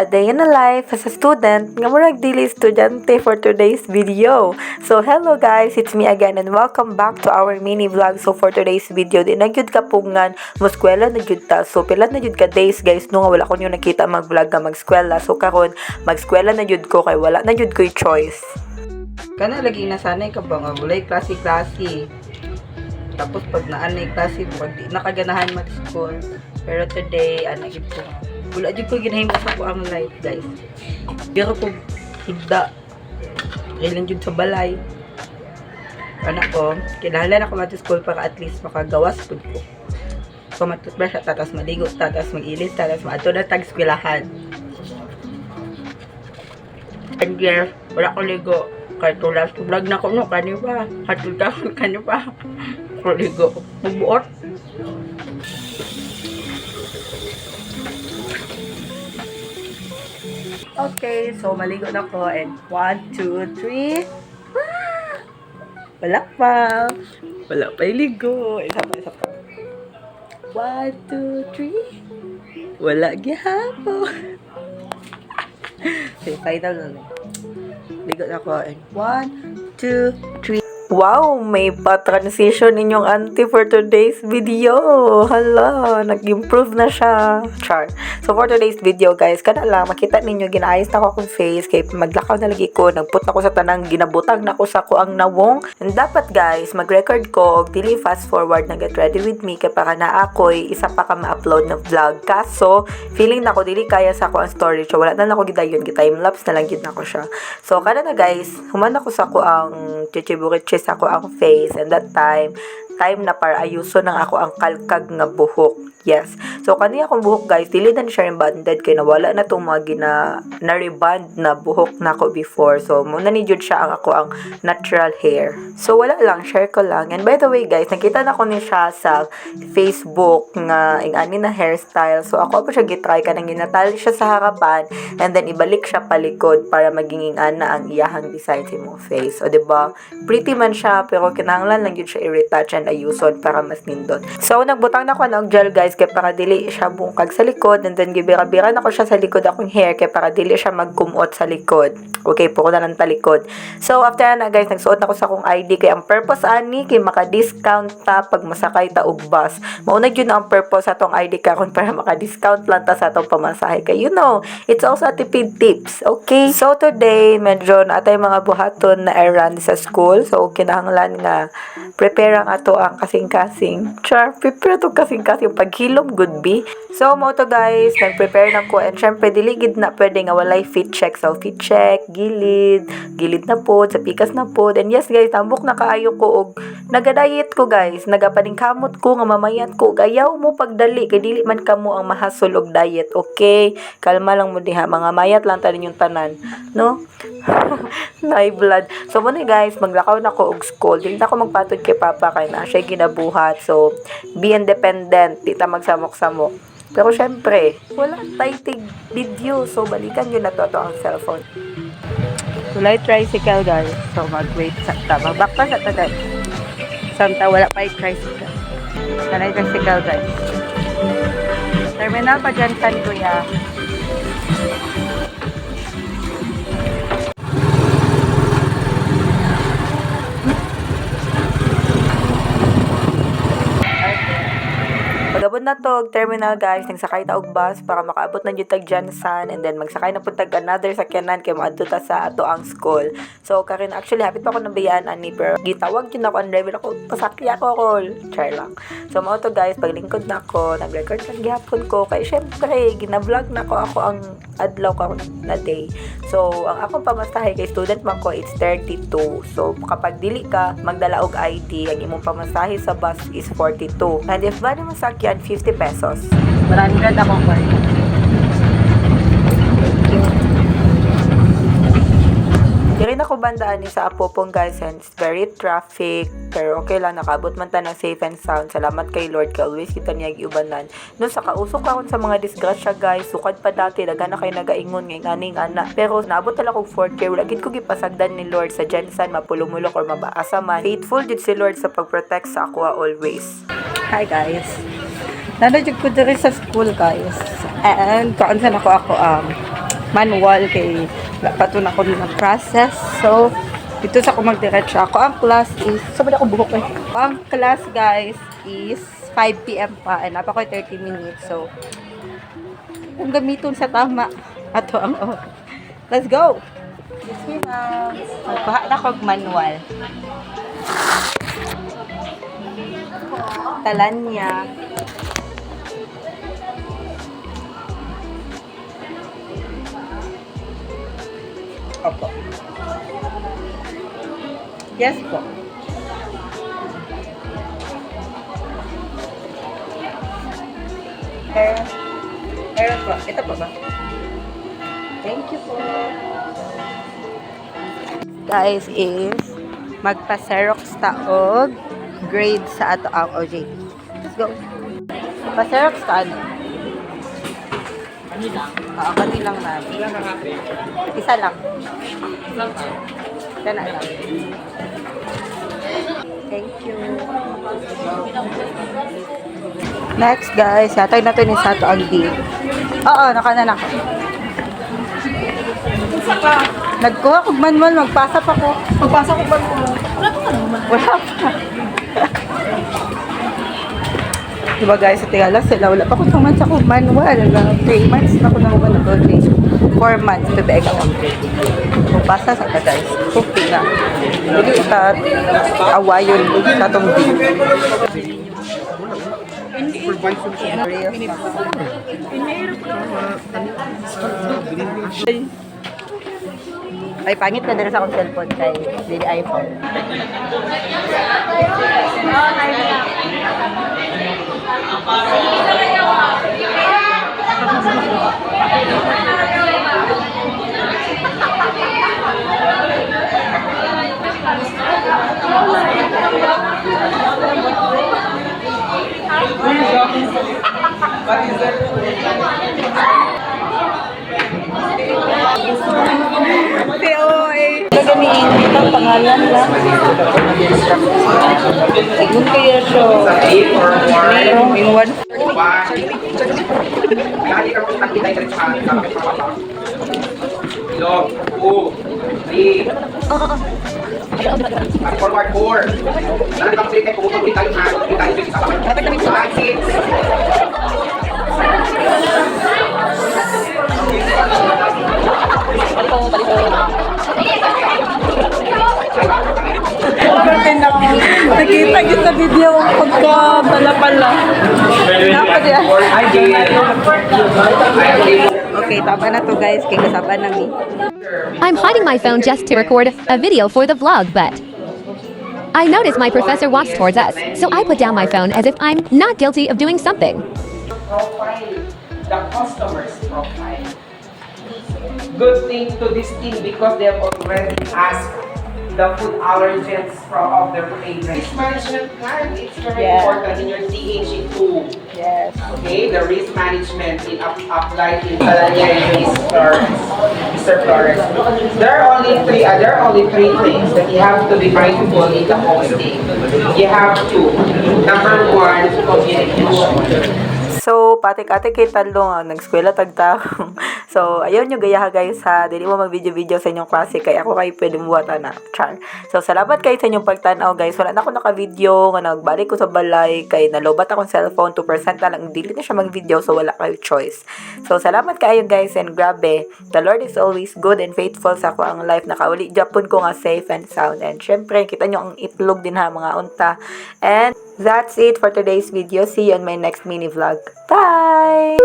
a day in a life as a student nga murag dili estudyante for today's video. So hello guys, it's me again and welcome back to our mini vlog. So for today's video, di na gyud kapungan moskwela na gyud ta. So pila na gyud ka days guys no nga wala ko nyo nakita mag-vlog nga magskwela. So karon magskwela na gyud ko kay wala na gyud ko'y choice. Kana lagi nasanay ka ba nga walay klase-klase. Tapos pag naanay klase, pag di nakaganahan mag-school. Pero today, gyud ko. Wala gyud ko ginahimo sa ko ang life, guys. Pero ko higda. Kailan gyud sa balay. Anak ko, kinahanglan ako mag-school para at least makagawas pud ko. So matutbrush at tatas maligo, tatas mag-ilis, tatas maato na tag-eskwelahan. And yes, wala ko ligo. Kaya tulas, vlog na ko no, kani ba? Hatultaon, kani ba? Ligo. Magbuot. Okay, so maligo na ko and 1, 2, 3. Wala pa. Wala pa iligo. Isa pa. 1, 2, 3. Wala gihapon. Okay, final na. Ligo na ko and 1, 2, 3. Wow, may pa-transition inyong auntie for today's video. Hala, nag-improve na siya. Char. So for today's video guys, kana lang makita ninyo ginaayos na ko akong face kay maglakaw na lagi ko, nagput na ko sa tanang ginabutang na ko sa ko ang nawong. And dapat guys, mag-record ko og dili fast forward na get ready with me kay para na ako'y isa pa ka ma-upload ng vlog. Kaso, feeling na ko dili kaya sa ko ang storage. So wala na lang ko gidayon, time-lapse na lang gid na ko siya. So kana na guys, human ako sa ko ang chichiburitchi sa ko ang face, and that time na para ayuso nang ako ang kalkag nga buhok. Yes. So kaniya akong buhok guys, dili na siya rebonded kay nawala na tong mga na-rebond na buhok na ko before. So muna ni jud siya ang ako ang natural hair. So wala lang, share ko lang. And by the way guys, nakita na ko ni siya sa Facebook nga ingani na hairstyle. So ako pa siya gitry kanang ginatali siya sa harapan and then ibalik siya palikod para maging ana ang iyahang design sa imong face. O diba? Pretty man siya pero kinahanglan lang yun siya i-retouch and ayuson para mas nindot. So nagbutang na ko ng gel guys kay para dili siya bungkag sa likod, and then gibira-bira na ko siya sa likod akong hair kay para dili siya magkumot sa likod. Okay, puro na lang talikod. So after na guys, nagsuot na ko sa akong ID kay ang purpose ani kay maka-discount ta pag masakay ta og bus. Mauna gyud na ang purpose sa atong ID karon para maka-discount lang ta sa atong pamasahe kay you know, it's also a tipid tips. Okay? So today medyo natay mga buhaton na errand sa school. So kinahanglan nga prepare ang ato ang kasing-kasing. Char, prepare to kasing-kasing paghilom good be. So mo to guys, nag-prepare na ko and syempre diligid na pwede nga walay fit check. So fit check, gilid na po, sa pikas na po. And yes guys, tambok na kaayo ko og naga-diet ko guys. Nagapaningkamot ko nga mamayat ko. Ayaw mo pagdali kay dili man kamo ang mahasol og diet. Okay? Kalma lang mo diha, mga mayat lang tanin yung tanan, no? High blood. So muna guys, maglakaw na ko og school. Dili na ako magpatod kay papa kay na siya ginabuhat. So be independent, di ta magsamok-samok. Pero syempre, wala tayong video. So balikan nyo na to ang cellphone. Tulay tricycle guys. So mag-wait sa ta. Magbakta sa ta guys. Santa wala pa yung tricycle. Tulay tricycle guys. Terminal pa dyan kan kuya. Pagabot na to, terminal guys, nagsakay ta og bus para makaabot na jud tag Jansan, and then magsakay na pud tag another sakyanan kay maadto ta sa ato ang school. So karon actually hapit pa ko nabayaan ani pero gitawag yun ako ang driver ako, pasakya ko call. Char lang. So mao to guys, paglingkod na ako, nag-record sa gihapon ko kay syempre gina-vlog na ko ako ang adlaw ko na day. So ang akong pamasahe kay student man ko it's 32. So kapag dili ka magdala og ID, ang imong pamasahe sa bus is 42. And if ba mo sakyan 50 pesos. 100 ako pa. Diri na ko bandaan ni sa Apopong guys, and it's very traffic. Pero okay lang, nakabot man ta ng safe and sound. Salamat kay Lord kay always kita niya giubanan. No sa kausok akon sa mga disgrasya guys, sukad pa dati daga na kay nagaingon nga ani ana. Pero naabot tala kog 4th year, wala gid ko gipasagdan ni Lord sa Jensen mapulumulok or mabaasa man. Faithful jud si Lord sa pagprotect sa ako always. Hi guys. Nanajud ko diri sa school guys. And kaunsan ako manual kay patun ako ng process. So, dito sa ako magdiretso ako. Ang class is, sabad ako buhok eh. Ang class guys is 5 p.m. pa and napako 30 minutes. So, kung gamiton sa tama, ato ang let's go! Yes, we ma'am. Magkuha na kog manual. Talan niya. Opo. Yes po. Meron po. Ito po ba? Thank you po. Guys is magpa-Xerox taog grade sa ato ang OJ. Let's go. Pa-Xerox ta ano? Oo, kanilang na. Isa lang. Kana lang. Thank you. Next guys, yatay na to ni Sato ang deal. Oo, nakana na. Nagkuha kog manual, magpasa pa ko. Magpasa ko manual. Wala pa. Diba guys, sa tingala sila, wala pa ko 2 months ako manual. 3 months na ko na ako manual. 4 months to be exact. Magpasa sa ka guys. Kupi na. Hindi ita awayon sa itong deal. Ay, pangit na dala sa akong cellphone kay Lily iPhone. Gagamiin ito, pangalan lang. Siguro kaya siya. In one. Forward 4. Complete ay pumunta ulit tayo na. Ulit tayo sa 5, 6. Nakita kita sa video ang pagka-pala-pala. Okay, tama na to guys. Kaya kasaba na mi. I'm hiding my phone just to record a video for the vlog, but I noticed my professor walks towards us, so I put down my phone as if I'm not guilty of doing something. Profile the customer's profile. Good thing to this team because they have already asked the food allergens of their parents. Risk management plan, it's very important in your THE2. Yes. Okay, the risk management in applied in Mr. Flores. There are only three things that you have to be mindful in the hosting. You have to, number 1, communication. So, patik-atik kay talong nag-eskwela tagtaong. So, ayaw nyo gayaha guys ha. Dili mo mag-video-video sa inyong klase kay ako kayo pwede muwata na. Char. So, salamat kayo sa inyong pagtanaw guys. Wala na ako naka-video nga nagbalik ko sa balay kay nalobat akong cellphone 2% na lang. Dili na siya mag-video so wala kayo choice. So, salamat kayo guys and grabe. The Lord is always good and faithful sa ako ang life. Nakauli Japon ko nga safe and sound. And syempre, kita nyo ang itlog din ha mga unta. And that's it for today's video. See you on my next mini vlog. Bye!